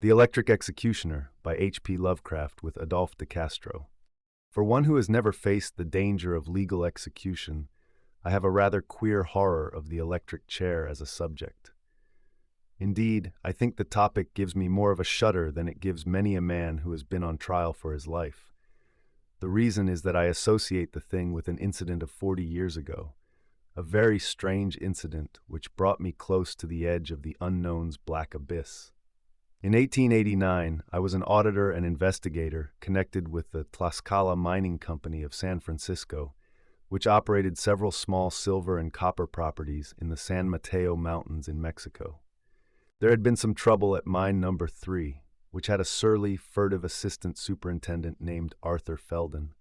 The Electric Executioner by H.P. Lovecraft with Adolphe de Castro. For one who has never faced the danger of legal execution, I have a rather queer horror of the electric chair as a subject. Indeed, I think the topic gives me more of a shudder than it gives many a man who has been on trial for his life. The reason is that I associate the thing with an incident of 40 years ago, a very strange incident which brought me close to the edge of the unknown's black abyss. In 1889, I was an auditor and investigator connected with the Tlaxcala Mining Company of San Francisco, which operated several small silver and copper properties in the San Mateo Mountains in Mexico. There had been some trouble at mine number 3, which had a surly, furtive assistant superintendent named Arthur Felden.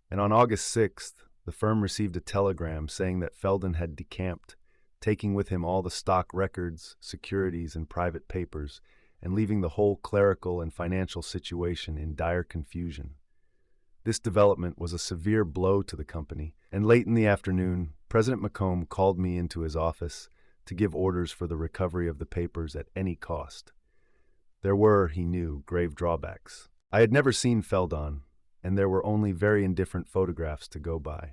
And on August 6th, the firm received a telegram saying that Felden had decamped, taking with him all the stock records, securities, and private papers, and leaving the whole clerical and financial situation in dire confusion. This development was a severe blow to the company, and late in the afternoon, President McComb called me into his office to give orders for the recovery of the papers at any cost. There were, he knew, grave drawbacks. I had never seen Felden, and there were only very indifferent photographs to go by.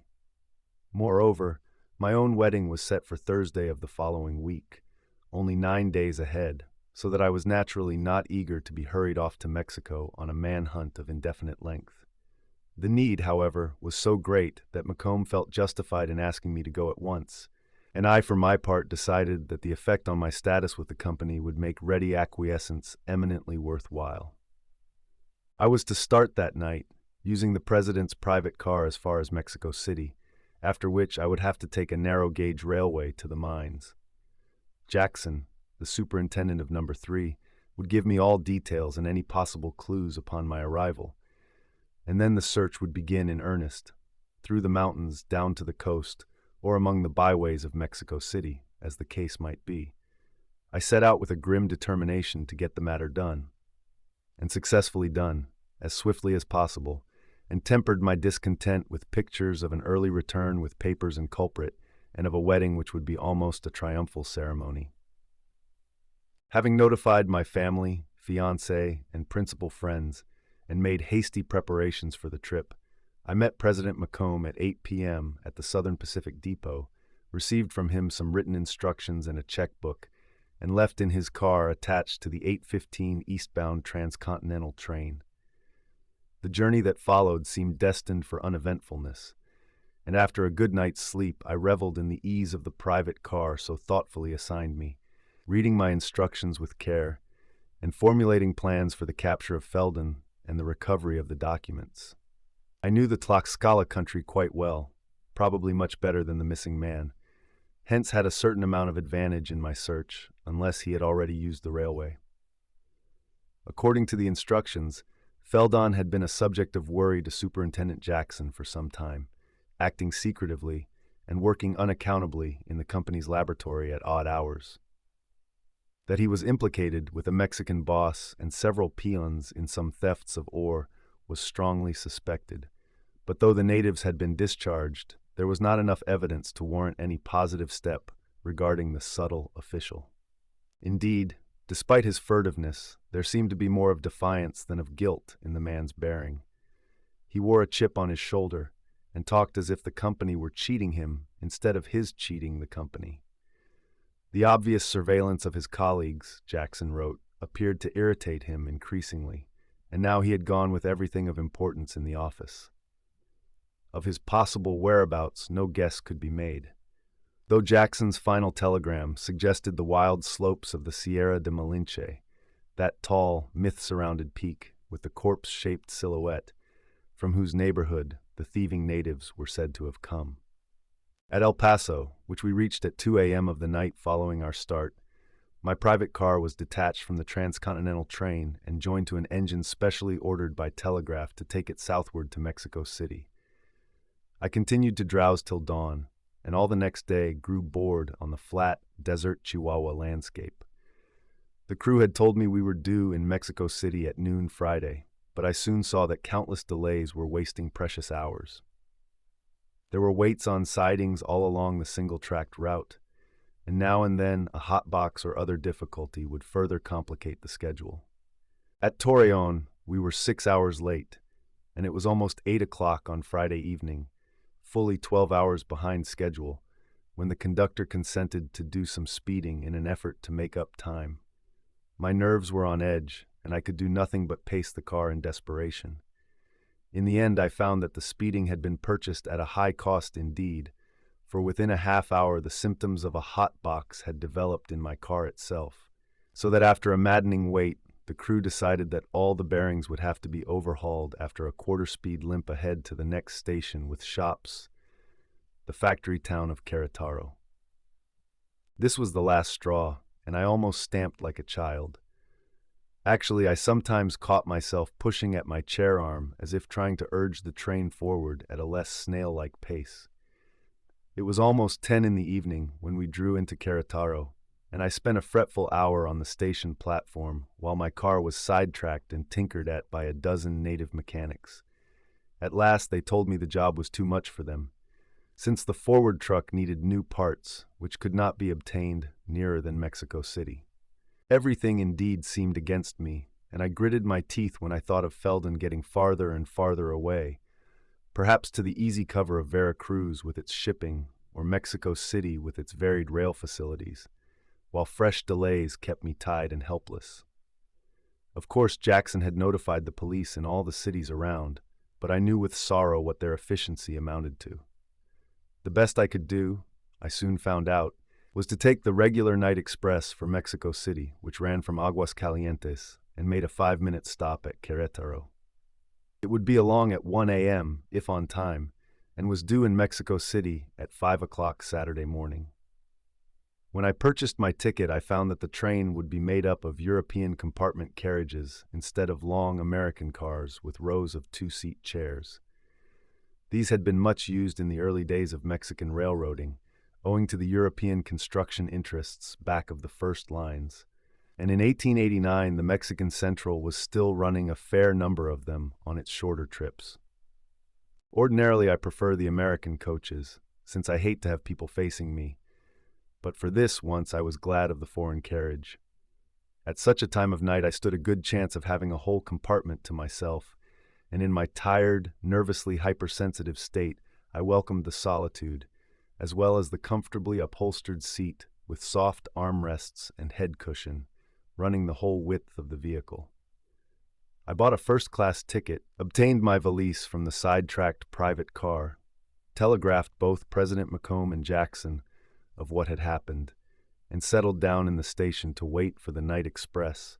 Moreover, my own wedding was set for Thursday of the following week, only 9 days ahead, so that I was naturally not eager to be hurried off to Mexico on a manhunt of indefinite length. The need, however, was so great that McComb felt justified in asking me to go at once, and I, for my part, decided that the effect on my status with the company would make ready acquiescence eminently worthwhile. I was to start that night, using the president's private car as far as Mexico City, after which I would have to take a narrow-gauge railway to the mines. Jackson, the superintendent of number 3, would give me all details and any possible clues upon my arrival, and then the search would begin in earnest, through the mountains down to the coast, or among the byways of Mexico City, as the case might be. I set out with a grim determination to get the matter done, and successfully done, as swiftly as possible, and tempered my discontent with pictures of an early return with papers and culprit, and of a wedding which would be almost a triumphal ceremony. Having notified my family, fiancé, and principal friends, and made hasty preparations for the trip, I met President McComb at 8 p.m. at the Southern Pacific Depot, received from him some written instructions and a checkbook, and left in his car attached to the 8:15 eastbound transcontinental train. The journey that followed seemed destined for uneventfulness, and after a good night's sleep I reveled in the ease of the private car so thoughtfully assigned me, reading my instructions with care, and formulating plans for the capture of Felden and the recovery of the documents. I knew the Tlaxcala country quite well, probably much better than the missing man, hence had a certain amount of advantage in my search, unless he had already used the railway. According to the instructions, Felden had been a subject of worry to Superintendent Jackson for some time, acting secretively and working unaccountably in the company's laboratory at odd hours. That he was implicated with a Mexican boss and several peons in some thefts of ore was strongly suspected, but though the natives had been discharged, there was not enough evidence to warrant any positive step regarding the subtle official. Indeed, despite his furtiveness, there seemed to be more of defiance than of guilt in the man's bearing. He wore a chip on his shoulder and talked as if the company were cheating him instead of his cheating the company. The obvious surveillance of his colleagues, Jackson wrote, appeared to irritate him increasingly, and now he had gone with everything of importance in the office. Of his possible whereabouts no guess could be made, though Jackson's final telegram suggested the wild slopes of the Sierra de Malinche, that tall, myth-surrounded peak with the corpse-shaped silhouette, from whose neighborhood the thieving natives were said to have come. At El Paso, which we reached at 2 a.m. of the night following our start, my private car was detached from the transcontinental train and joined to an engine specially ordered by telegraph to take it southward to Mexico City. I continued to drowse till dawn, and all the next day grew bored on the flat, desert Chihuahua landscape. The crew had told me we were due in Mexico City at noon Friday, but I soon saw that countless delays were wasting precious hours. There were waits on sidings all along the single-tracked route, and now and then a hot box or other difficulty would further complicate the schedule. At Torreon, we were 6 hours late, and it was almost 8 o'clock on Friday evening, fully 12 hours behind schedule, when the conductor consented to do some speeding in an effort to make up time. My nerves were on edge, and I could do nothing but pace the car in desperation. In the end, I found that the speeding had been purchased at a high cost indeed, for within a half hour the symptoms of a hot box had developed in my car itself, so that after a maddening wait, the crew decided that all the bearings would have to be overhauled after a quarter-speed limp ahead to the next station with shops, the factory town of Querétaro. This was the last straw, and I almost stamped like a child. Actually, I sometimes caught myself pushing at my chair arm as if trying to urge the train forward at a less snail-like pace. It was almost 10 in the evening when we drew into Querétaro, and I spent a fretful hour on the station platform while my car was sidetracked and tinkered at by a dozen native mechanics. At last, they told me the job was too much for them, since the forward truck needed new parts, which could not be obtained nearer than Mexico City. Everything indeed seemed against me, and I gritted my teeth when I thought of Felden getting farther and farther away, perhaps to the easy cover of Veracruz with its shipping, or Mexico City with its varied rail facilities, while fresh delays kept me tied and helpless. Of course, Jackson had notified the police in all the cities around, but I knew with sorrow what their efficiency amounted to. The best I could do, I soon found out, was to take the regular night express for Mexico City, which ran from Aguascalientes and made a 5-minute stop at Querétaro. It would be along at 1 a.m., if on time, and was due in Mexico City at 5 o'clock Saturday morning. When I purchased my ticket, I found that the train would be made up of European compartment carriages instead of long American cars with rows of two-seat chairs. These had been much used in the early days of Mexican railroading, owing to the European construction interests back of the first lines, and in 1889 the Mexican Central was still running a fair number of them on its shorter trips. Ordinarily, I prefer the American coaches, since I hate to have people facing me, but for this once I was glad of the foreign carriage. At such a time of night I stood a good chance of having a whole compartment to myself, and in my tired, nervously hypersensitive state I welcomed the solitude, as well as the comfortably upholstered seat with soft armrests and head cushion, running the whole width of the vehicle. I bought a first-class ticket, obtained my valise from the sidetracked private car, telegraphed both President Macomb and Jackson of what had happened, and settled down in the station to wait for the night express,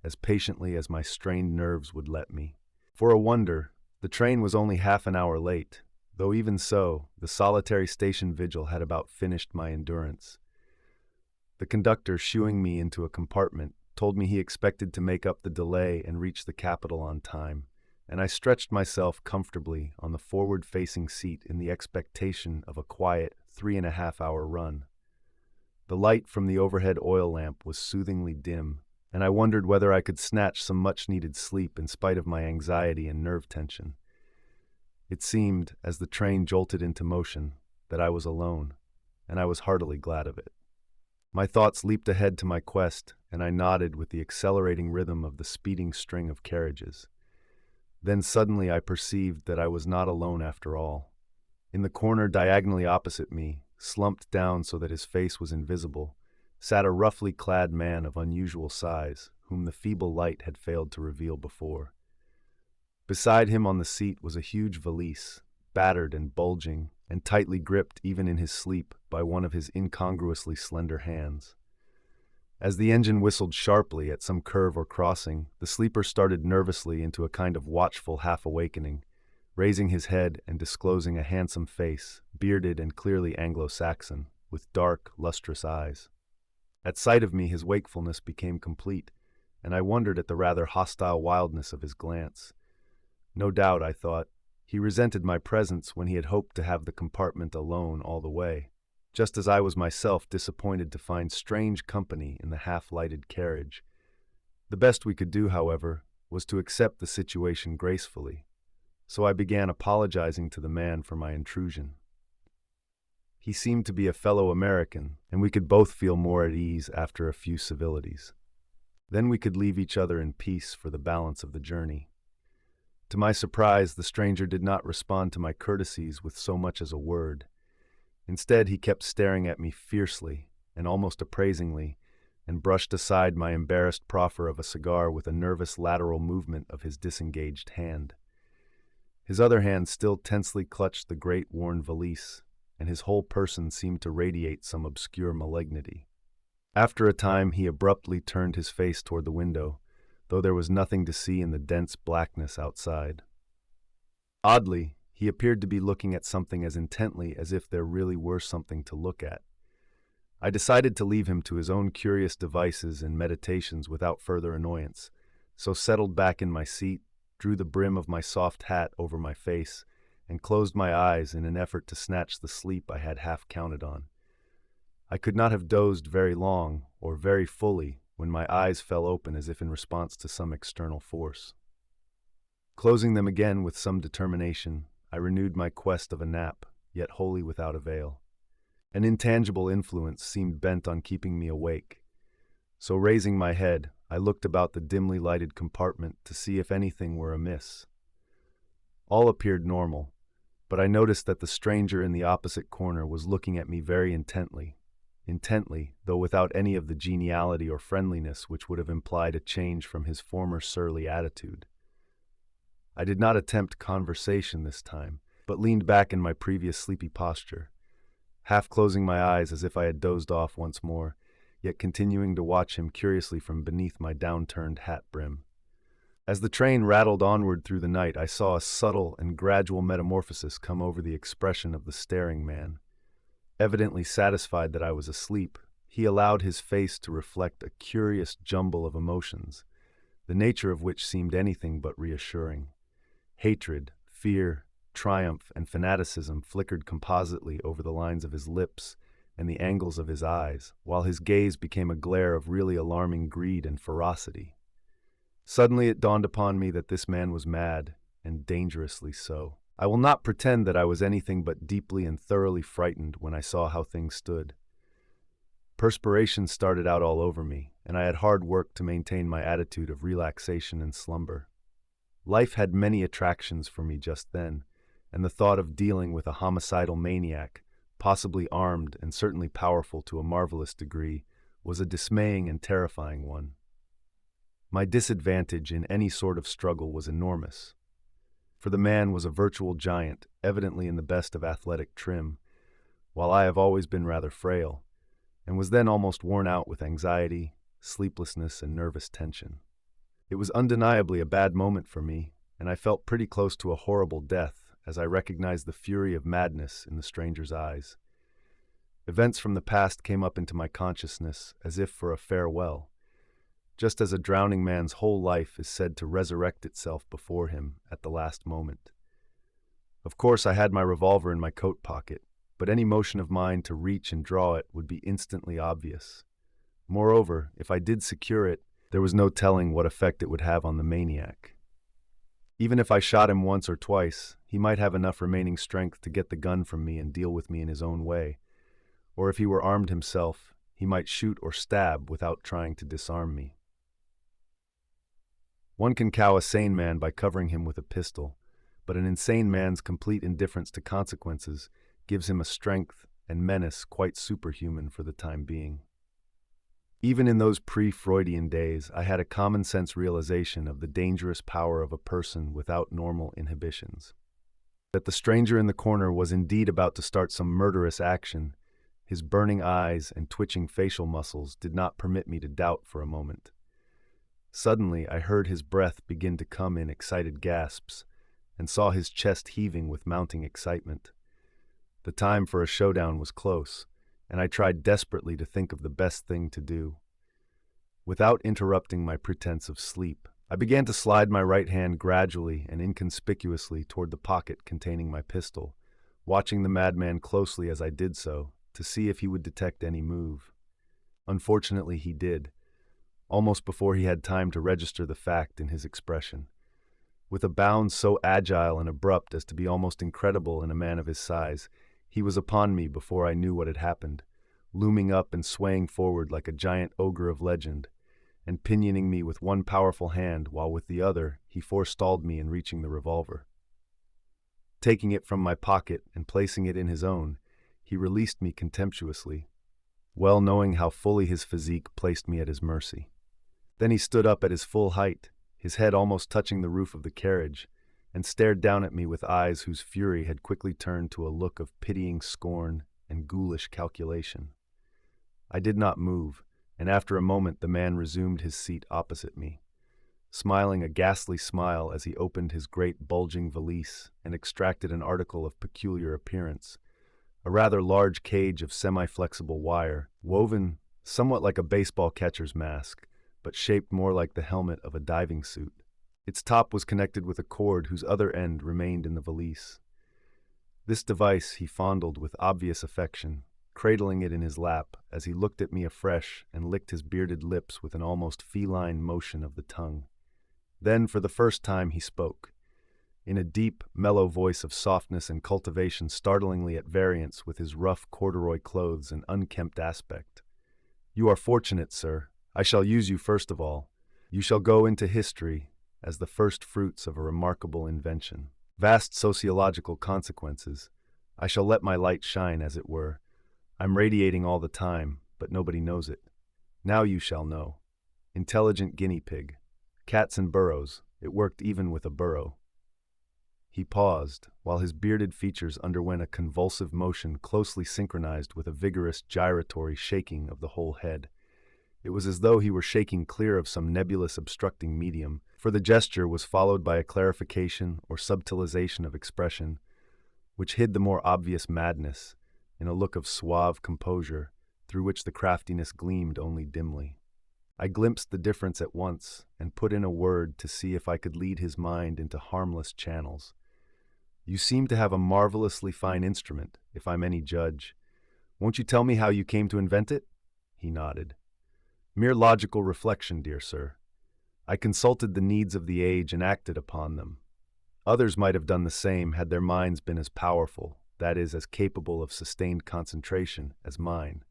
as patiently as my strained nerves would let me. For a wonder, the train was only half an hour late, though even so, the solitary station vigil had about finished my endurance. The conductor, shooing me into a compartment, told me he expected to make up the delay and reach the capital on time, and I stretched myself comfortably on the forward-facing seat in the expectation of a quiet 3.5-hour run. The light from the overhead oil lamp was soothingly dim, and I wondered whether I could snatch some much-needed sleep in spite of my anxiety and nerve tension. It seemed, as the train jolted into motion, that I was alone, and I was heartily glad of it. My thoughts leaped ahead to my quest, and I nodded with the accelerating rhythm of the speeding string of carriages. Then suddenly I perceived that I was not alone after all. In the corner diagonally opposite me, slumped down so that his face was invisible, sat a roughly clad man of unusual size, whom the feeble light had failed to reveal before. Beside him on the seat was a huge valise, battered and bulging, and tightly gripped even in his sleep by one of his incongruously slender hands. As the engine whistled sharply at some curve or crossing, the sleeper started nervously into a kind of watchful half-awakening, raising his head and disclosing a handsome face, bearded and clearly Anglo-Saxon, with dark, lustrous eyes. At sight of me his wakefulness became complete, and I wondered at the rather hostile wildness of his glance. No doubt, I thought, he resented my presence when he had hoped to have the compartment alone all the way, just as I was myself disappointed to find strange company in the half-lighted carriage. The best we could do, however, was to accept the situation gracefully, so I began apologizing to the man for my intrusion. He seemed to be a fellow American, and we could both feel more at ease after a few civilities. Then we could leave each other in peace for the balance of the journey. To my surprise, the stranger did not respond to my courtesies with so much as a word. Instead, he kept staring at me fiercely and almost appraisingly, and brushed aside my embarrassed proffer of a cigar with a nervous lateral movement of his disengaged hand. His other hand still tensely clutched the great worn valise, and his whole person seemed to radiate some obscure malignity. After a time, he abruptly turned his face toward the window, though there was nothing to see in the dense blackness outside. Oddly, he appeared to be looking at something as intently as if there really were something to look at. I decided to leave him to his own curious devices and meditations without further annoyance, so settled back in my seat, drew the brim of my soft hat over my face, and closed my eyes in an effort to snatch the sleep I had half counted on. I could not have dozed very long or very fully when my eyes fell open as if in response to some external force. Closing them again with some determination, I renewed my quest of a nap, yet wholly without avail. An intangible influence seemed bent on keeping me awake. So raising my head, I looked about the dimly lighted compartment to see if anything were amiss. All appeared normal, but I noticed that the stranger in the opposite corner was looking at me very intently, though without any of the geniality or friendliness which would have implied a change from his former surly attitude. I did not attempt conversation this time, but leaned back in my previous sleepy posture, half closing my eyes as if I had dozed off once more, yet continuing to watch him curiously from beneath my downturned hat brim. As the train rattled onward through the night, I saw a subtle and gradual metamorphosis come over the expression of the staring man. Evidently satisfied that I was asleep, he allowed his face to reflect a curious jumble of emotions, the nature of which seemed anything but reassuring. Hatred, fear, triumph, and fanaticism flickered compositely over the lines of his lips and the angles of his eyes, while his gaze became a glare of really alarming greed and ferocity. Suddenly it dawned upon me that this man was mad, and dangerously so. I will not pretend that I was anything but deeply and thoroughly frightened when I saw how things stood. Perspiration started out all over me, and I had hard work to maintain my attitude of relaxation and slumber. Life had many attractions for me just then, and the thought of dealing with a homicidal maniac, possibly armed and certainly powerful to a marvelous degree, was a dismaying and terrifying one. My disadvantage in any sort of struggle was enormous, for the man was a virtual giant, evidently in the best of athletic trim, while I have always been rather frail, and was then almost worn out with anxiety, sleeplessness, and nervous tension. It was undeniably a bad moment for me, and I felt pretty close to a horrible death as I recognized the fury of madness in the stranger's eyes. Events from the past came up into my consciousness as if for a farewell, just as a drowning man's whole life is said to resurrect itself before him at the last moment. Of course, I had my revolver in my coat pocket, but any motion of mine to reach and draw it would be instantly obvious. Moreover, if I did secure it, there was no telling what effect it would have on the maniac. Even if I shot him once or twice, he might have enough remaining strength to get the gun from me and deal with me in his own way. Or if he were armed himself, he might shoot or stab without trying to disarm me. One can cow a sane man by covering him with a pistol, but an insane man's complete indifference to consequences gives him a strength and menace quite superhuman for the time being. Even in those pre-Freudian days, I had a common-sense realization of the dangerous power of a person without normal inhibitions. That the stranger in the corner was indeed about to start some murderous action, his burning eyes and twitching facial muscles did not permit me to doubt for a moment. Suddenly, I heard his breath begin to come in excited gasps, and saw his chest heaving with mounting excitement. The time for a showdown was close, and I tried desperately to think of the best thing to do. Without interrupting my pretense of sleep, I began to slide my right hand gradually and inconspicuously toward the pocket containing my pistol, watching the madman closely as I did so, to see if he would detect any move. Unfortunately, he did, almost before he had time to register the fact in his expression. With a bound so agile and abrupt as to be almost incredible in a man of his size, he was upon me before I knew what had happened, looming up and swaying forward like a giant ogre of legend, and pinioning me with one powerful hand while with the other he forestalled me in reaching the revolver. Taking it from my pocket and placing it in his own, he released me contemptuously, well knowing how fully his physique placed me at his mercy. Then he stood up at his full height, his head almost touching the roof of the carriage, and stared down at me with eyes whose fury had quickly turned to a look of pitying scorn and ghoulish calculation. I did not move, and after a moment the man resumed his seat opposite me, smiling a ghastly smile as he opened his great bulging valise and extracted an article of peculiar appearance, a rather large cage of semi-flexible wire, woven somewhat like a baseball catcher's mask, but shaped more like the helmet of a diving suit. Its top was connected with a cord whose other end remained in the valise. This device he fondled with obvious affection, cradling it in his lap as he looked at me afresh and licked his bearded lips with an almost feline motion of the tongue. Then, for the first time, he spoke, in a deep, mellow voice of softness and cultivation startlingly at variance with his rough corduroy clothes and unkempt aspect. "You are fortunate, sir. I shall use you first of all. You shall go into history as the first fruits of a remarkable invention. Vast sociological consequences. I shall let my light shine, as it were. I'm radiating all the time, but nobody knows it. Now you shall know. Intelligent guinea pig. Cats and burrows. It worked even with a burrow." He paused, while his bearded features underwent a convulsive motion closely synchronized with a vigorous gyratory shaking of the whole head. It was as though he were shaking clear of some nebulous obstructing medium, for the gesture was followed by a clarification or subtilization of expression, which hid the more obvious madness in a look of suave composure through which the craftiness gleamed only dimly. I glimpsed the difference at once and put in a word to see if I could lead his mind into harmless channels. "You seem to have a marvelously fine instrument, if I'm any judge. Won't you tell me how you came to invent it?" He nodded. "Mere logical reflection, dear sir. I consulted the needs of the age and acted upon them. Others might have done the same had their minds been as powerful, that is, as capable of sustained concentration, as mine.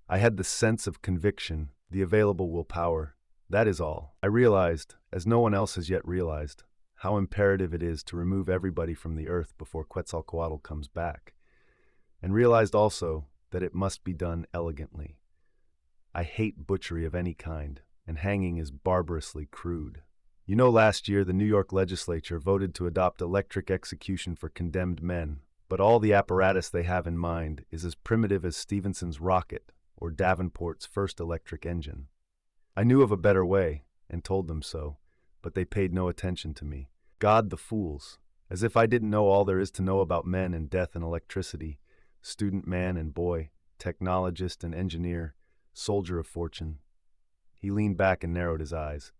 I had the sense of conviction, the available willpower. That is all. I realized, as no one else has yet realized, how imperative it is to remove everybody from the earth before Quetzalcoatl comes back, and realized also that it must be done elegantly. I hate butchery of any kind, and hanging is barbarously crude. You know, last year the New York legislature voted to adopt electric execution for condemned men, but all the apparatus they have in mind is as primitive as Stephenson's rocket or Davenport's first electric engine. I knew of a better way, and told them so, but they paid no attention to me. God, the fools! As if I didn't know all there is to know about men and death and electricity, student man and boy, technologist and engineer, soldier of fortune. He leaned back and narrowed his eyes.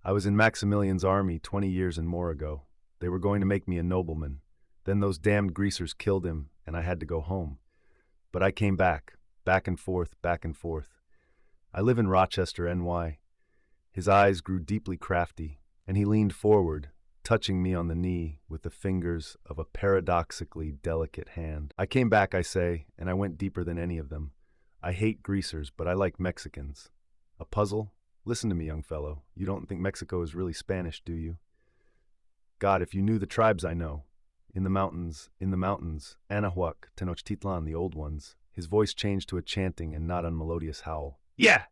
"I was in Maximilian's army 20 years and more ago. They were going to make me a nobleman. Then those damned greasers killed him, and I had to go home. But I came back and forth, back and forth. I live in Rochester, NY. His eyes grew deeply crafty, and he leaned forward, touching me on the knee with the fingers of a paradoxically delicate hand. "I came back, I say, and I went deeper than any of them. I hate greasers, but I like Mexicans. A puzzle? Listen to me, young fellow. You don't think Mexico is really Spanish, do you? God, if you knew the tribes I know. In the mountains, Anahuac, Tenochtitlan, the old ones." His voice changed to a chanting and not unmelodious howl. "Yeah!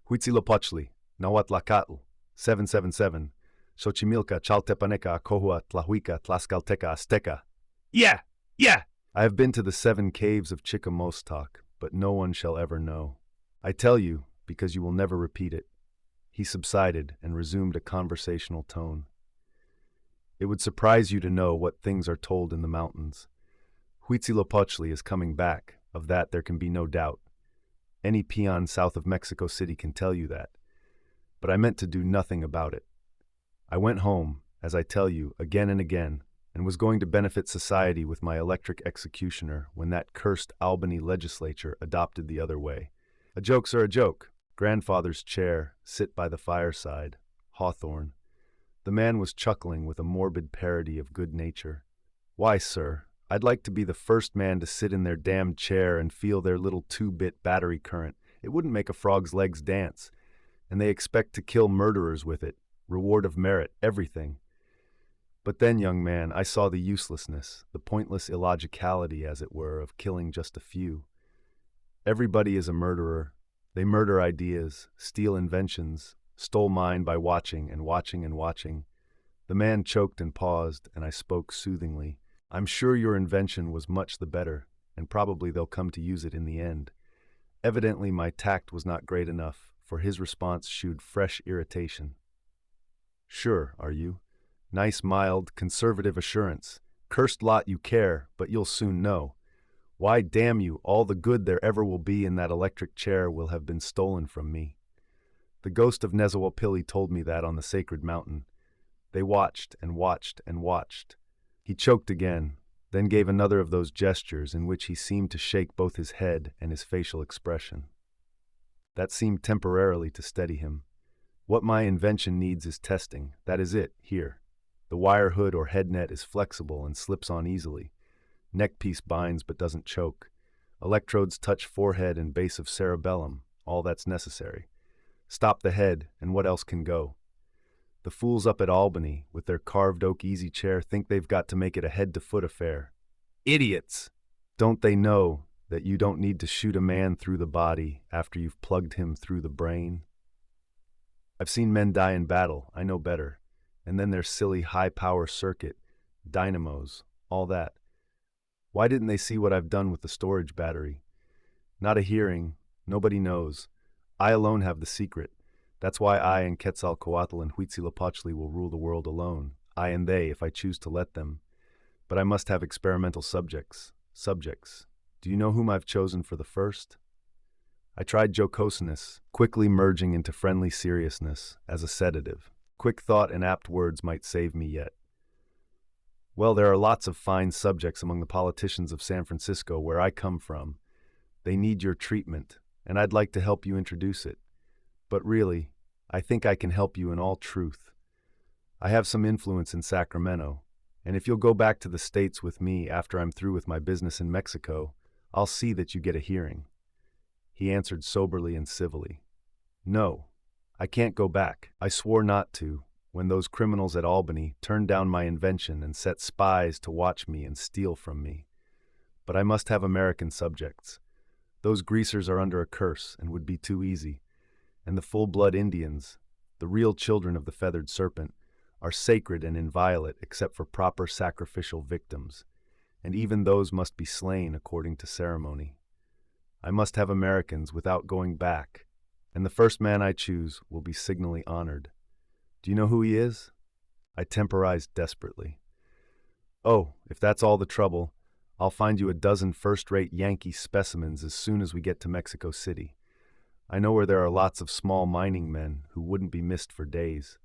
Huitzilopochtli, Nahuatlacatl, 777, Xochimilca, Chaltepaneca, Acohua, Tlahuica, Tlaxcalteca, Azteca. Yeah! Yeah! I have been to the 7 caves of Chicamostoc, but no one shall ever know. I tell you, because you will never repeat it." He subsided and resumed a conversational tone. "It would surprise you to know what things are told in the mountains. Huitzilopochtli is coming back, of that there can be no doubt. Any peon south of Mexico City can tell you that. But I meant to do nothing about it. I went home, as I tell you, again and again, and was going to benefit society with my electric executioner when that cursed Albany legislature adopted the other way. A joke's a joke. Grandfather's chair, sit by the fireside. Hawthorne. The man was chuckling with a morbid parody of good nature. Why, sir, I'd like to be the first man to sit in their damned chair and feel their little 2-bit battery current. It wouldn't make a frog's legs dance. and they expect to kill murderers with it, reward of merit, everything. But then, young man, I saw the uselessness, the pointless illogicality, as it were, of killing just a few. Everybody is a murderer. They murder ideas, steal inventions, stole mine by watching and watching and watching. The man choked and paused, and I spoke soothingly. I'm sure your invention was much the better, and probably they'll come to use it in the end. Evidently my tact was not great enough, for his response shewed fresh irritation. Sure, are you? Nice, mild, conservative assurance. Cursed lot you care, but you'll soon know. Why, damn you, all the good there ever will be in that electric chair will have been stolen from me. The ghost of Nezawapilli told me that on the sacred mountain. They watched and watched and watched. He choked again, then gave another of those gestures in which he seemed to shake both his head and his facial expression. That seemed temporarily to steady him. What my invention needs is testing. That is it, here. The wire hood or head net is flexible and slips on easily. Neckpiece binds but doesn't choke. Electrodes touch forehead and base of cerebellum, all that's necessary. Stop the head, and what else can go? The fools up at Albany, with their carved oak easy chair, think they've got to make it a head-to-foot affair. Idiots! Don't they know that you don't need to shoot a man through the body after you've plugged him through the brain? I've seen men die in battle, I know better. And then their silly high-power circuit, dynamos, all that. Why didn't they see what I've done with the storage battery? Not a hearing, nobody knows. I alone have the secret. That's why I and Quetzalcoatl and Huitzilopochtli will rule the world alone. I and they, if I choose to let them. But I must have experimental subjects. Subjects. Do you know whom I've chosen for the first? I tried jocoseness, quickly merging into friendly seriousness, as a sedative. Quick thought and apt words might save me yet. Well, there are lots of fine subjects among the politicians of San Francisco, where I come from. They need your treatment, and I'd like to help you introduce it. But really, I think I can help you in all truth. I have some influence in Sacramento, and if you'll go back to the States with me after I'm through with my business in Mexico, I'll see that you get a hearing. He answered soberly and civilly. No, I can't go back. I swore not to, when those criminals at Albany turned down my invention and set spies to watch me and steal from me. But I must have American subjects. Those greasers are under a curse and would be too easy. And the full-blood Indians, the real children of the feathered serpent, are sacred and inviolate except for proper sacrificial victims, and even those must be slain according to ceremony. I must have Americans without going back, and the first man I choose will be signally honored. Do you know who he is? I temporized desperately. Oh, if that's all the trouble, I'll find you a dozen first-rate Yankee specimens as soon as we get to Mexico City. I know where there are lots of small mining men who wouldn't be missed for days.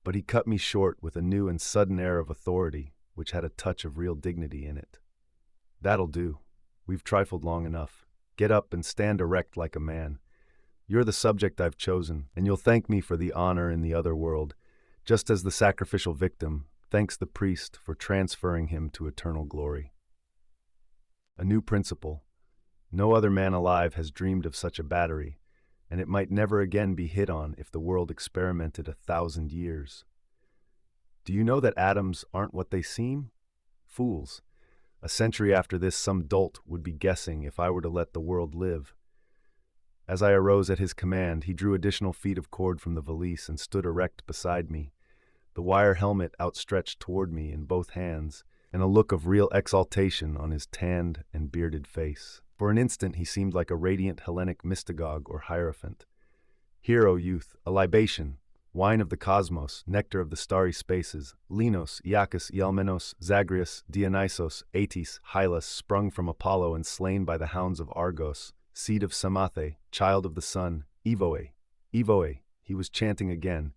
But he cut me short with a new and sudden air of authority, which had a touch of real dignity in it. That'll do. We've trifled long enough. Get up and stand erect like a man. You're the subject I've chosen, and you'll thank me for the honor in the other world, just as the sacrificial victim thanks the priest for transferring him to eternal glory. A new principle. No other man alive has dreamed of such a battery, and it might never again be hit on if the world experimented 1,000 years. Do you know that atoms aren't what they seem? Fools. A century after this, some dolt would be guessing if I were to let the world live. As I arose at his command, he drew additional feet of cord from the valise and stood erect beside me, the wire helmet outstretched toward me in both hands, and a look of real exaltation on his tanned and bearded face. For an instant he seemed like a radiant Hellenic mystagogue or hierophant. Here, O youth, a libation, wine of the cosmos, nectar of the starry spaces, Linos, Iacchus, Ialmenos, Zagreus, Dionysos, Atys, Hylas, sprung from Apollo and slain by the hounds of Argos, seed of Samathe, child of the sun, Evoe, Evoe, he was chanting again,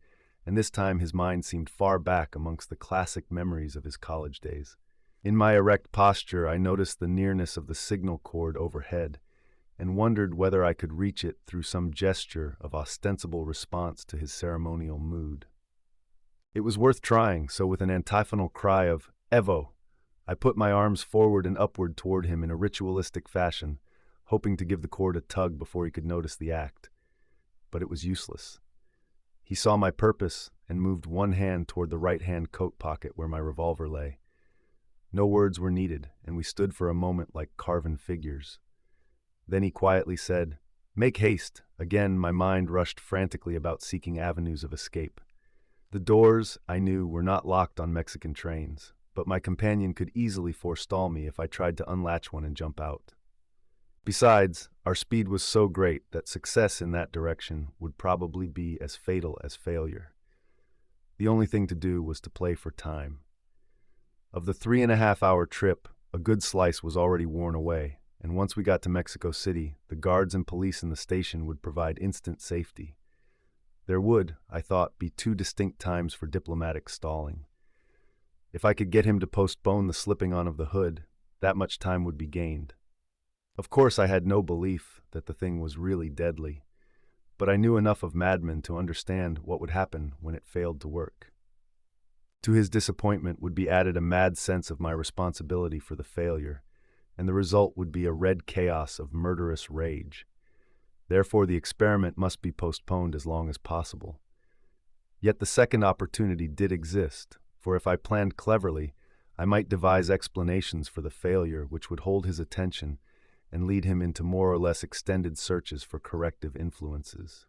and this time his mind seemed far back amongst the classic memories of his college days. In my erect posture, I noticed the nearness of the signal cord overhead, and wondered whether I could reach it through some gesture of ostensible response to his ceremonial mood. It was worth trying, so with an antiphonal cry of "Evo," I put my arms forward and upward toward him in a ritualistic fashion, hoping to give the cord a tug before he could notice the act. but it was useless. He saw my purpose and moved one hand toward the right-hand coat pocket where my revolver lay. No words were needed, and we stood for a moment like carven figures. Then he quietly said, "Make haste." Again, my mind rushed frantically about seeking avenues of escape. The doors, I knew, were not locked on Mexican trains, but my companion could easily forestall me if I tried to unlatch one and jump out. Besides, our speed was so great that success in that direction would probably be as fatal as failure. The only thing to do was to play for time. Of the 3.5-hour trip, a good slice was already worn away, and once we got to Mexico City, the guards and police in the station would provide instant safety. There would, I thought, be 2 distinct times for diplomatic stalling. If I could get him to postpone the slipping on of the hood, that much time would be gained. Of course, I had no belief that the thing was really deadly, but I knew enough of madmen to understand what would happen when it failed to work. To his disappointment would be added a mad sense of my responsibility for the failure, and the result would be a red chaos of murderous rage. Therefore, the experiment must be postponed as long as possible. Yet the second opportunity did exist, for if I planned cleverly, I might devise explanations for the failure which would hold his attention and lead him into more or less extended searches for corrective influences.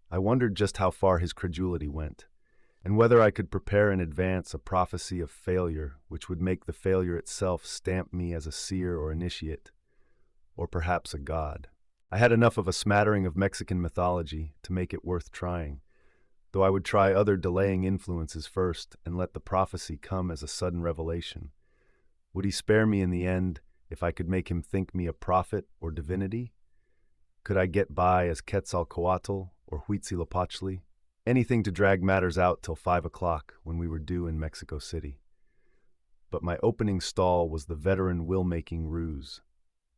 I wondered just how far his credulity went, and whether I could prepare in advance a prophecy of failure which would make the failure itself stamp me as a seer or initiate, or perhaps a god. I had enough of a smattering of Mexican mythology to make it worth trying, though I would try other delaying influences first and let the prophecy come as a sudden revelation. Would he spare me in the end if I could make him think me a prophet or divinity? Could I get by as Quetzalcoatl or Huitzilopochtli? Anything to drag matters out till 5 o'clock when we were due in Mexico City. But my opening stall was the veteran will-making ruse.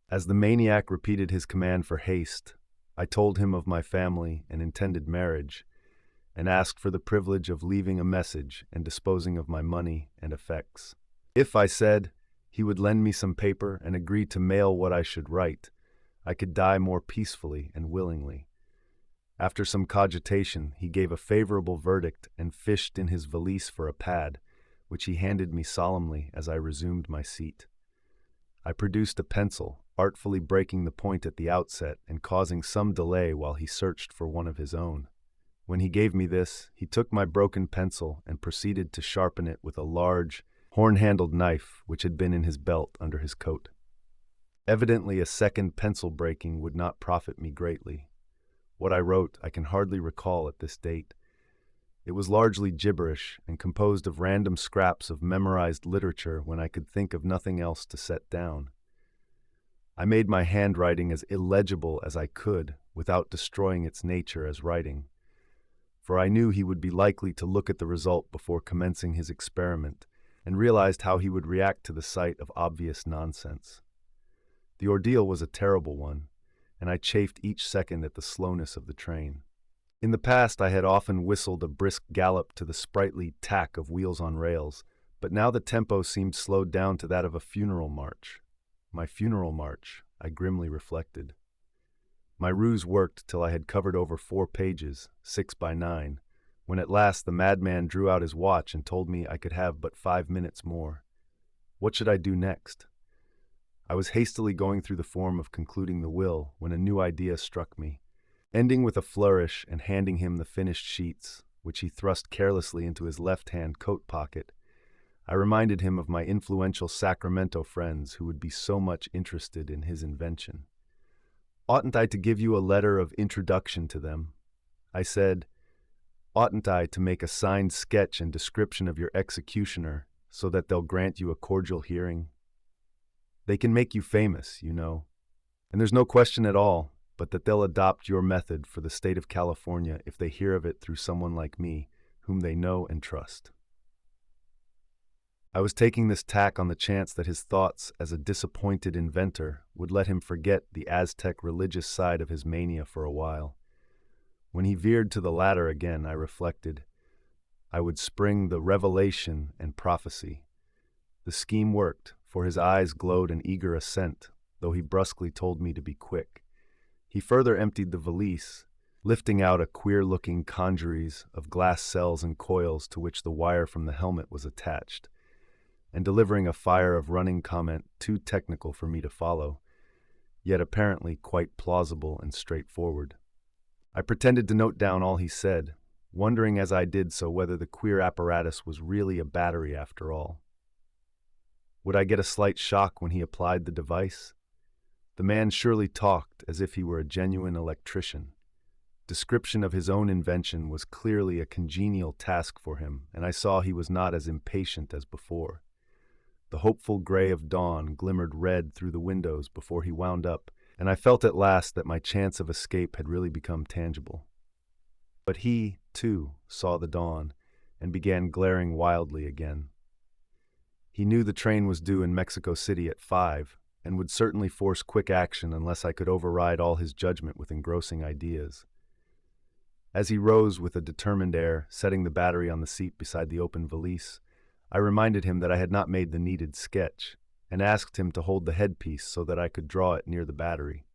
As the maniac repeated his command for haste, I told him of my family and intended marriage, and asked for the privilege of leaving a message and disposing of my money and effects. If, I said, he would lend me some paper and agree to mail what I should write, I could die more peacefully and willingly. After some cogitation, he gave a favorable verdict and fished in his valise for a pad, which he handed me solemnly as I resumed my seat. I produced a pencil, artfully breaking the point at the outset and causing some delay while he searched for one of his own. When he gave me this, he took my broken pencil and proceeded to sharpen it with a large, horn-handled knife which had been in his belt under his coat. Evidently, a second pencil breaking would not profit me greatly. What I wrote I can hardly recall at this date. It was largely gibberish and composed of random scraps of memorized literature when I could think of nothing else to set down. I made my handwriting as illegible as I could without destroying its nature as writing, for I knew he would be likely to look at the result before commencing his experiment and realized how he would react to the sight of obvious nonsense. The ordeal was a terrible one, and I chafed each second at the slowness of the train. In the past, I had often whistled a brisk gallop to the sprightly tack of wheels on rails, but now the tempo seemed slowed down to that of a funeral march. My funeral march, I grimly reflected. My ruse worked till I had covered over 4 pages, 6 by 9, when at last the madman drew out his watch and told me I could have but 5 minutes more. What should I do next? I was hastily going through the form of concluding the will when a new idea struck me. Ending with a flourish and handing him the finished sheets, which he thrust carelessly into his left-hand coat pocket, I reminded him of my influential Sacramento friends who would be so much interested in his invention. Oughtn't I to give you a letter of introduction to them? I said, oughtn't I to make a signed sketch and description of your executioner so that they'll grant you a cordial hearing? They can make you famous, you know, and there's no question at all but that they'll adopt your method for the state of California if they hear of it through someone like me, whom they know and trust. I was taking this tack on the chance that his thoughts as a disappointed inventor would let him forget the Aztec religious side of his mania for a while. When he veered to the latter again, I reflected, I would spring the revelation and prophecy. The scheme worked, for his eyes glowed an eager assent, though he brusquely told me to be quick. He further emptied the valise, lifting out a queer-looking congeries of glass cells and coils to which the wire from the helmet was attached, and delivering a fire of running comment too technical for me to follow, yet apparently quite plausible and straightforward. I pretended to note down all he said, wondering as I did so whether the queer apparatus was really a battery after all. Would I get a slight shock when he applied the device? The man surely talked as if he were a genuine electrician. Description of his own invention was clearly a congenial task for him, and I saw he was not as impatient as before. The hopeful gray of dawn glimmered red through the windows before he wound up, and I felt at last that my chance of escape had really become tangible. But he, too, saw the dawn, and began glaring wildly again. He knew the train was due in Mexico City at 5, and would certainly force quick action unless I could override all his judgment with engrossing ideas. As he rose with a determined air, setting the battery on the seat beside the open valise, I reminded him that I had not made the needed sketch, and asked him to hold the headpiece so that I could draw it near the battery.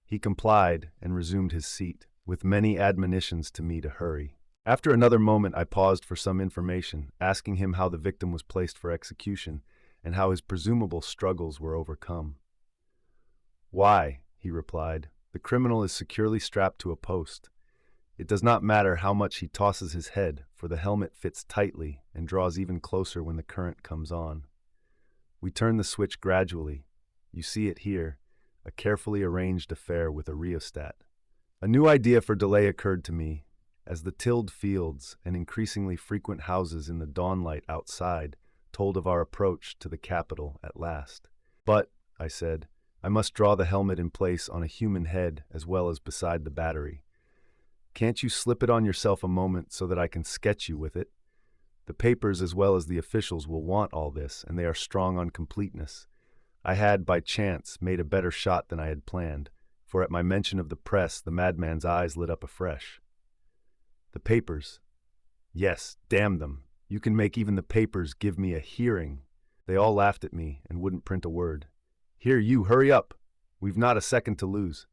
He complied and resumed his seat, with many admonitions to me to hurry. After another moment I paused for some information, asking him how the victim was placed for execution, and how his presumable struggles were overcome. "Why," he replied, "the criminal is securely strapped to a post. It does not matter how much he tosses his head, for the helmet fits tightly and draws even closer when the current comes on. We turn the switch gradually. You see it here, a carefully arranged affair with a rheostat." A new idea for delay occurred to me, as the tilled fields and increasingly frequent houses in the dawnlight outside told of our approach to the capital at last. "But," I said, "I must draw the helmet in place on a human head as well as beside the battery. Can't you slip it on yourself a moment so that I can sketch you with it? The papers as well as the officials will want all this, and they are strong on completeness." I had, by chance, made a better shot than I had planned, for at my mention of the press the madman's eyes lit up afresh. "The papers? Yes, damn them. You can make even the papers give me a hearing." They all laughed at me and wouldn't print a word. "Here, you, hurry up! We've not a second to lose."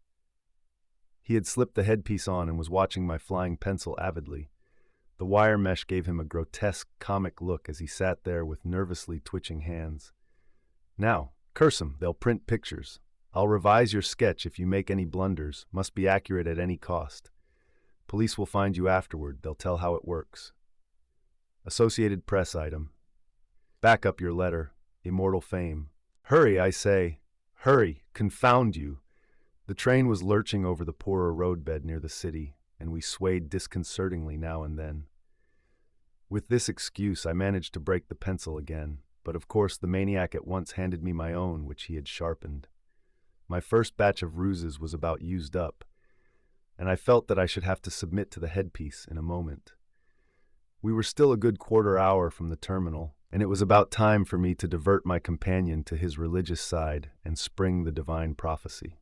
He had slipped the headpiece on and was watching my flying pencil avidly. The wire mesh gave him a grotesque, comic look as he sat there with nervously twitching hands. "Now, curse 'em, they'll print pictures. I'll revise your sketch if you make any blunders, must be accurate at any cost. Police will find you afterward, they'll tell how it works." Associated Press item. "Back up your letter, immortal fame." "Hurry, I say. Hurry, confound you." The train was lurching over the poorer roadbed near the city, and we swayed disconcertingly now and then. With this excuse, I managed to break the pencil again, but of course the maniac at once handed me my own, which he had sharpened. My first batch of ruses was about used up, and I felt that I should have to submit to the headpiece in a moment. We were still a good quarter hour from the terminal, and it was about time for me to divert my companion to his religious side and spring the divine prophecy.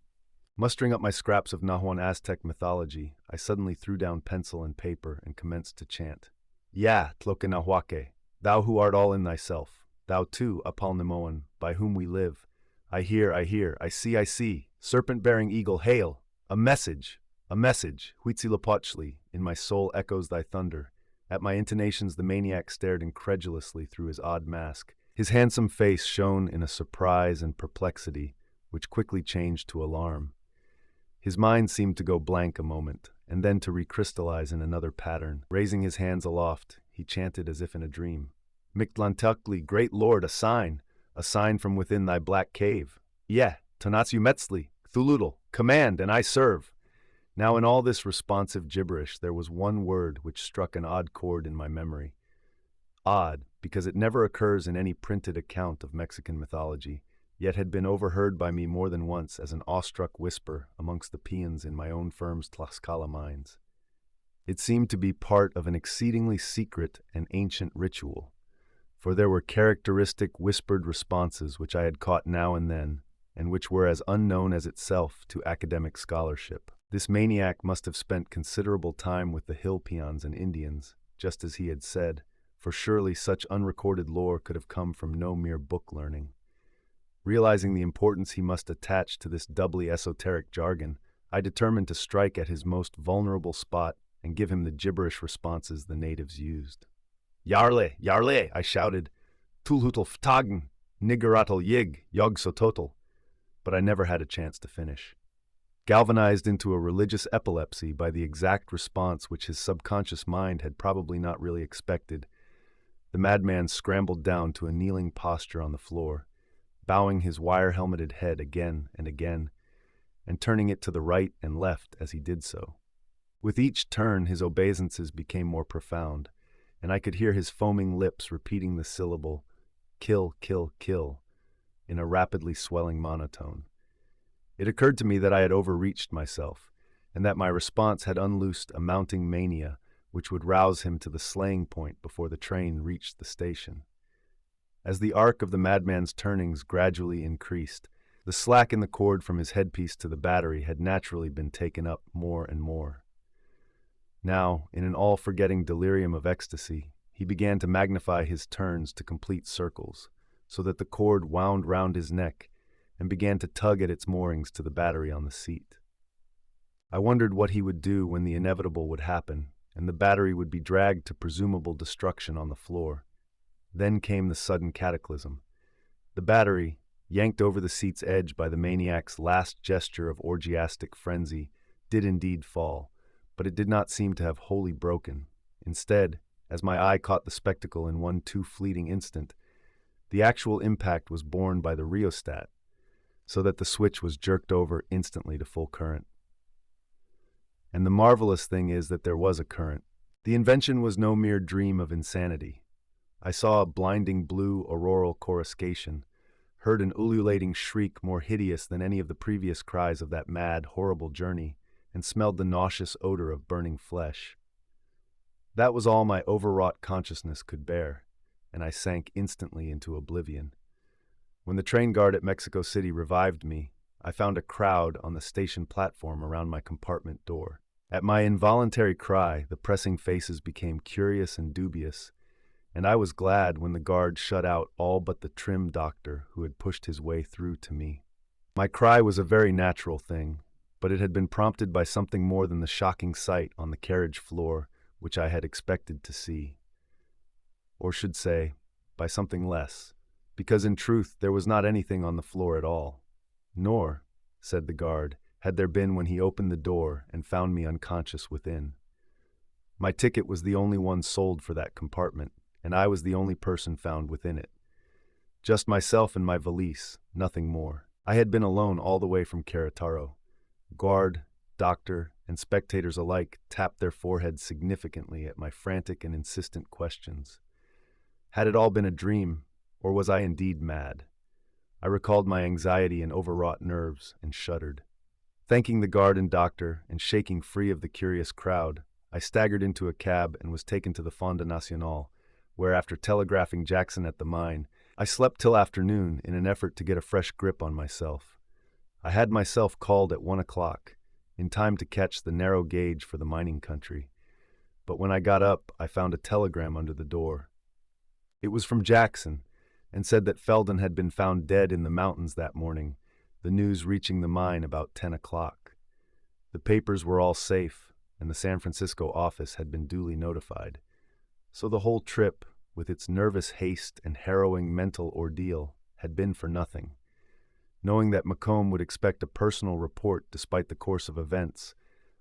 Mustering up my scraps of Nahuan Aztec mythology, I suddenly threw down pencil and paper and commenced to chant. "Ya, Tloquenahuaque, thou who art all in thyself, thou too, Apalnemoan, by whom we live. I hear, I see, serpent-bearing eagle, hail! A message, Huitzilopochtli, in my soul echoes thy thunder." At my intonations the maniac stared incredulously through his odd mask. His handsome face shone in a surprise and perplexity, which quickly changed to alarm. His mind seemed to go blank a moment, and then to recrystallize in another pattern. Raising his hands aloft, he chanted as if in a dream. "Mictlantecuhtli, great lord, a sign from within thy black cave. Yeah, Tonatsu Metzli, Cthuludal, command, and I serve." Now in all this responsive gibberish there was one word which struck an odd chord in my memory. Odd, because it never occurs in any printed account of Mexican mythology, yet had been overheard by me more than once as an awestruck whisper amongst the peons in my own firm's Tlaxcala mines. It seemed to be part of an exceedingly secret and ancient ritual, for there were characteristic whispered responses which I had caught now and then, and which were as unknown as itself to academic scholarship. This maniac must have spent considerable time with the hill peons and Indians, just as he had said, for surely such unrecorded lore could have come from no mere book learning. Realizing the importance he must attach to this doubly esoteric jargon, I determined to strike at his most vulnerable spot and give him the gibberish responses the natives used. Yarle, yarle, I shouted. Tulhutel ftagen, niggeratel yig, yog sototel. But I never had a chance to finish. Galvanized into a religious epilepsy by the exact response which his subconscious mind had probably not really expected, the madman scrambled down to a kneeling posture on the floor, bowing his wire-helmeted head again and again, and turning it to the right and left as he did so. With each turn, his obeisances became more profound, and I could hear his foaming lips repeating the syllable, kill, kill, kill, in a rapidly swelling monotone. It occurred to me that I had overreached myself, and that my response had unloosed a mounting mania which would rouse him to the slaying point before the train reached the station. As the arc of the madman's turnings gradually increased, the slack in the cord from his headpiece to the battery had naturally been taken up more and more. Now, in an all-forgetting delirium of ecstasy, he began to magnify his turns to complete circles, so that the cord wound round his neck and began to tug at its moorings to the battery on the seat. I wondered what he would do when the inevitable would happen, and the battery would be dragged to presumable destruction on the floor. Then came the sudden cataclysm. The battery, yanked over the seat's edge by the maniac's last gesture of orgiastic frenzy, did indeed fall, but it did not seem to have wholly broken. Instead, as my eye caught the spectacle in one too fleeting instant, the actual impact was borne by the rheostat, so that the switch was jerked over instantly to full current. And the marvelous thing is that there was a current. The invention was no mere dream of insanity. I saw a blinding blue auroral coruscation, heard an ululating shriek more hideous than any of the previous cries of that mad, horrible journey, and smelled the nauseous odor of burning flesh. That was all my overwrought consciousness could bear, and I sank instantly into oblivion. When the train guard at Mexico City revived me, I found a crowd on the station platform around my compartment door. At my involuntary cry, the pressing faces became curious and dubious, and I was glad when the guard shut out all but the trim doctor who had pushed his way through to me. My cry was a very natural thing, but it had been prompted by something more than the shocking sight on the carriage floor which I had expected to see. Or should say, by something less, because in truth there was not anything on the floor at all. Nor, said the guard, had there been when he opened the door and found me unconscious within. My ticket was the only one sold for that compartment, and I was the only person found within it. Just myself and my valise, nothing more. I had been alone all the way from Querétaro. Guard, doctor, and spectators alike tapped their foreheads significantly at my frantic and insistent questions. Had it all been a dream, or was I indeed mad? I recalled my anxiety and overwrought nerves and shuddered. Thanking the guard and doctor and shaking free of the curious crowd, I staggered into a cab and was taken to the Fonda Nacional, where, after telegraphing Jackson at the mine, I slept till afternoon in an effort to get a fresh grip on myself. I had myself called at 1 o'clock, in time to catch the narrow gauge for the mining country. But when I got up, I found a telegram under the door. It was from Jackson, and said that Felden had been found dead in the mountains that morning, the news reaching the mine about 10 o'clock. The papers were all safe, and the San Francisco office had been duly notified. So the whole trip, with its nervous haste and harrowing mental ordeal, had been for nothing. Knowing that Macomb would expect a personal report despite the course of events,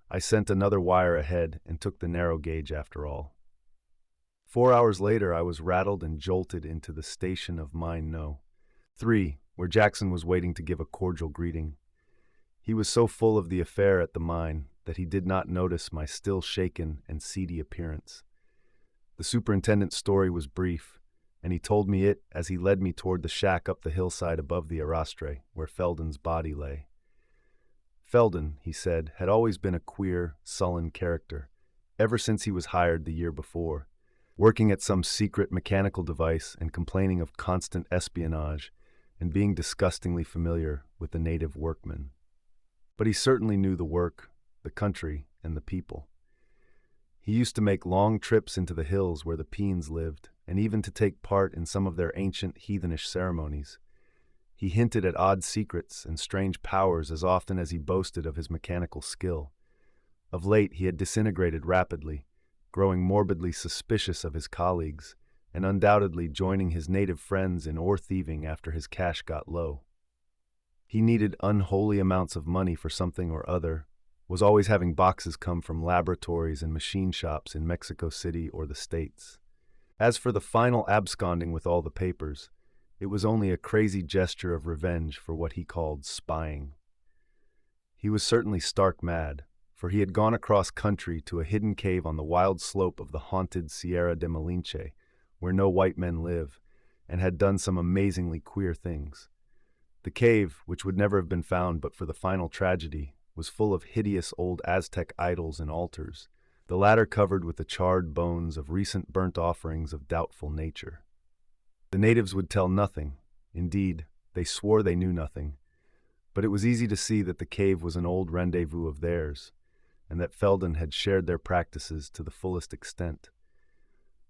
I sent another wire ahead and took the narrow gauge after all. 4 hours later, I was rattled and jolted into the station of Mine No. 3, where Jackson was waiting to give a cordial greeting. He was so full of the affair at the mine that he did not notice my still shaken and seedy appearance. The superintendent's story was brief, and he told me it as he led me toward the shack up the hillside above the Arrastre, where Felden's body lay. Felden, he said, had always been a queer, sullen character, ever since he was hired the year before, working at some secret mechanical device and complaining of constant espionage and being disgustingly familiar with the native workmen. But he certainly knew the work, the country, and the people. He used to make long trips into the hills where the Peens lived, and even to take part in some of their ancient heathenish ceremonies. He hinted at odd secrets and strange powers as often as he boasted of his mechanical skill. Of late, he had disintegrated rapidly, growing morbidly suspicious of his colleagues, and undoubtedly joining his native friends in ore thieving after his cash got low. He needed unholy amounts of money for something or other, was always having boxes come from laboratories and machine shops in Mexico City or the States. As for the final absconding with all the papers, it was only a crazy gesture of revenge for what he called spying. He was certainly stark mad, for he had gone across country to a hidden cave on the wild slope of the haunted Sierra de Malinche, where no white men live, and had done some amazingly queer things. The cave, which would never have been found but for the final tragedy, was full of hideous old Aztec idols and altars, the latter covered with the charred bones of recent burnt offerings of doubtful nature. The natives would tell nothing. Indeed, they swore they knew nothing. But it was easy to see that the cave was an old rendezvous of theirs, and that Felden had shared their practices to the fullest extent.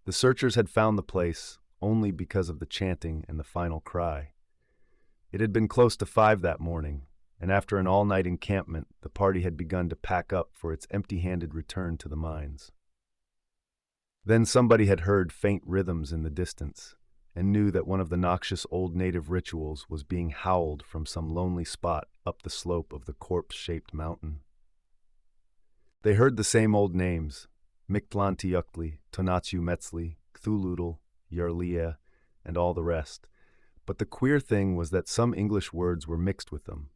The searchers had found the place only because of the chanting and the final cry. It had been close to 5 that morning, and after an all-night encampment, the party had begun to pack up for its empty-handed return to the mines. Then somebody had heard faint rhythms in the distance, and knew that one of the noxious old native rituals was being howled from some lonely spot up the slope of the corpse-shaped mountain. They heard the same old names, Mictlantecuhtli, Tonatiuh Metzli, Cthulhuitl, Yarlia, and all the rest. But the queer thing was that some English words were mixed with them,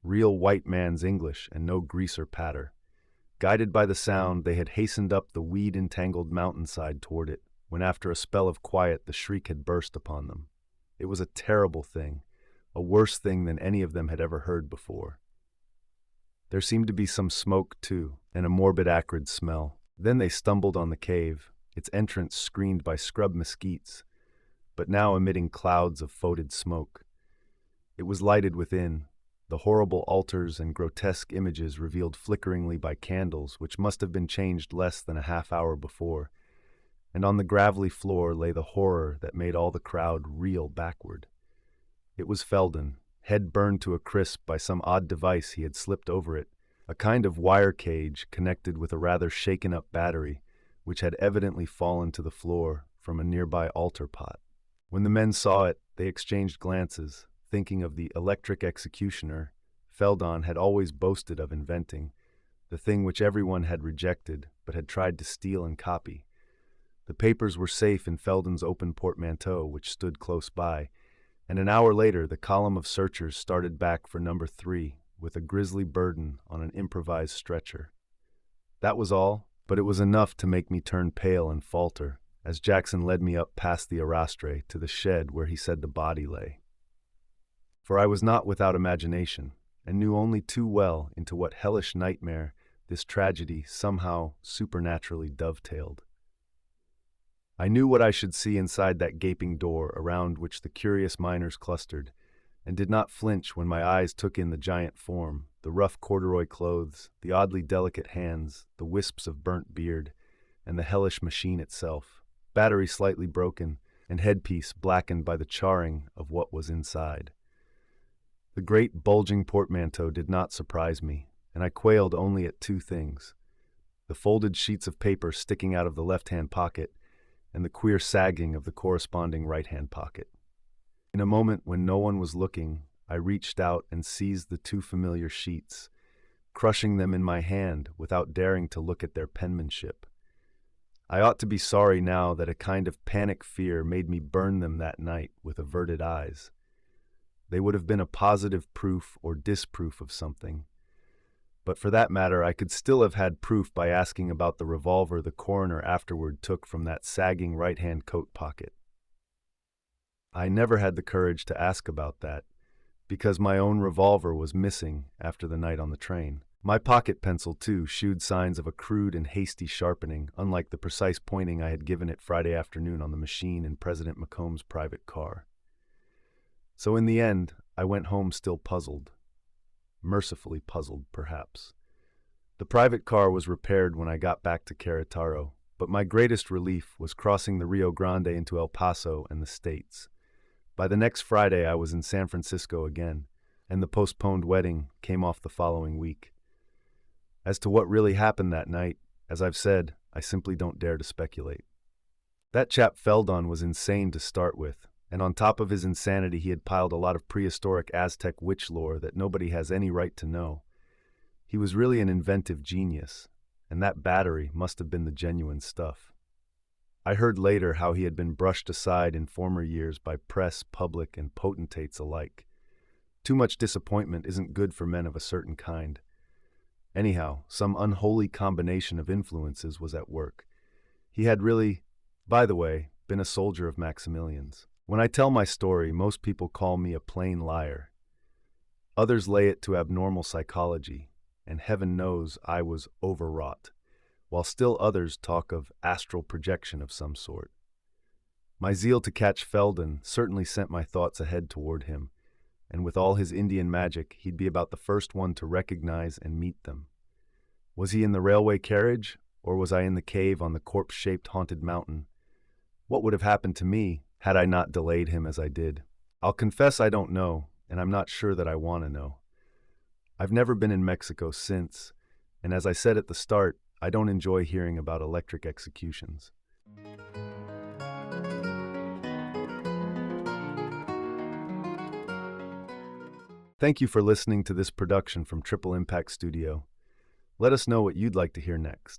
real white man's English and no greaser patter. Guided by the sound, they had hastened up the weed-entangled mountainside toward it, when after a spell of quiet the shriek had burst upon them. It was a terrible thing, a worse thing than any of them had ever heard before. There seemed to be some smoke, too, and a morbid acrid smell. Then they stumbled on the cave, its entrance screened by scrub mesquites, but now emitting clouds of foetid smoke. It was lighted within, the horrible altars and grotesque images revealed flickeringly by candles which must have been changed less than a half-hour before, and on the gravelly floor lay the horror that made all the crowd reel backward. It was Felden, head burned to a crisp by some odd device he had slipped over it, a kind of wire cage connected with a rather shaken-up battery, which had evidently fallen to the floor from a nearby altar pot. When the men saw it, they exchanged glances, thinking of the electric executioner Feldon had always boasted of inventing, the thing which everyone had rejected but had tried to steal and copy. The papers were safe in Felden's open portmanteau, which stood close by, and an hour later the column of searchers started back for number 3 with a grisly burden on an improvised stretcher. That was all, but it was enough to make me turn pale and falter as Jackson led me up past the arastre to the shed where he said the body lay. For I was not without imagination, and knew only too well into what hellish nightmare this tragedy somehow supernaturally dovetailed. I knew what I should see inside that gaping door around which the curious miners clustered, and did not flinch when my eyes took in the giant form, the rough corduroy clothes, the oddly delicate hands, the wisps of burnt beard, and the hellish machine itself, battery slightly broken, and headpiece blackened by the charring of what was inside. The great bulging portmanteau did not surprise me, and I quailed only at 2 things: the folded sheets of paper sticking out of the left-hand pocket, and the queer sagging of the corresponding right-hand pocket. In a moment when no one was looking, I reached out and seized the 2 familiar sheets, crushing them in my hand without daring to look at their penmanship. I ought to be sorry now that a kind of panic fear made me burn them that night with averted eyes. They would have been a positive proof or disproof of something. But for that matter, I could still have had proof by asking about the revolver the coroner afterward took from that sagging right-hand coat pocket. I never had the courage to ask about that, because my own revolver was missing after the night on the train. My pocket pencil, too, shewed signs of a crude and hasty sharpening, unlike the precise pointing I had given it Friday afternoon on the machine in President Macomb's private car. So in the end, I went home still puzzled. Mercifully puzzled, perhaps. The private car was repaired when I got back to Querétaro, but my greatest relief was crossing the Rio Grande into El Paso and the States. By the next Friday, I was in San Francisco again, and the postponed wedding came off the following week. As to what really happened that night, as I've said, I simply don't dare to speculate. That chap Feldon was insane to start with, and on top of his insanity he had piled a lot of prehistoric Aztec witch lore that nobody has any right to know. He was really an inventive genius, and that battery must have been the genuine stuff. I heard later how he had been brushed aside in former years by press, public, and potentates alike. Too much disappointment isn't good for men of a certain kind. Anyhow, some unholy combination of influences was at work. He had really, by the way, been a soldier of Maximilian's. When I tell my story, most people call me a plain liar. Others lay it to abnormal psychology, and heaven knows I was overwrought, while still others talk of astral projection of some sort. My zeal to catch Feldon certainly sent my thoughts ahead toward him, and with all his Indian magic, he'd be about the first one to recognize and meet them. Was he in the railway carriage, or was I in the cave on the corpse-shaped haunted mountain? What would have happened to me had I not delayed him as I did? I'll confess I don't know, and I'm not sure that I want to know. I've never been in Mexico since, and as I said at the start, I don't enjoy hearing about electric executions. Thank you for listening to this production from Triple Impact Studio. Let us know what you'd like to hear next.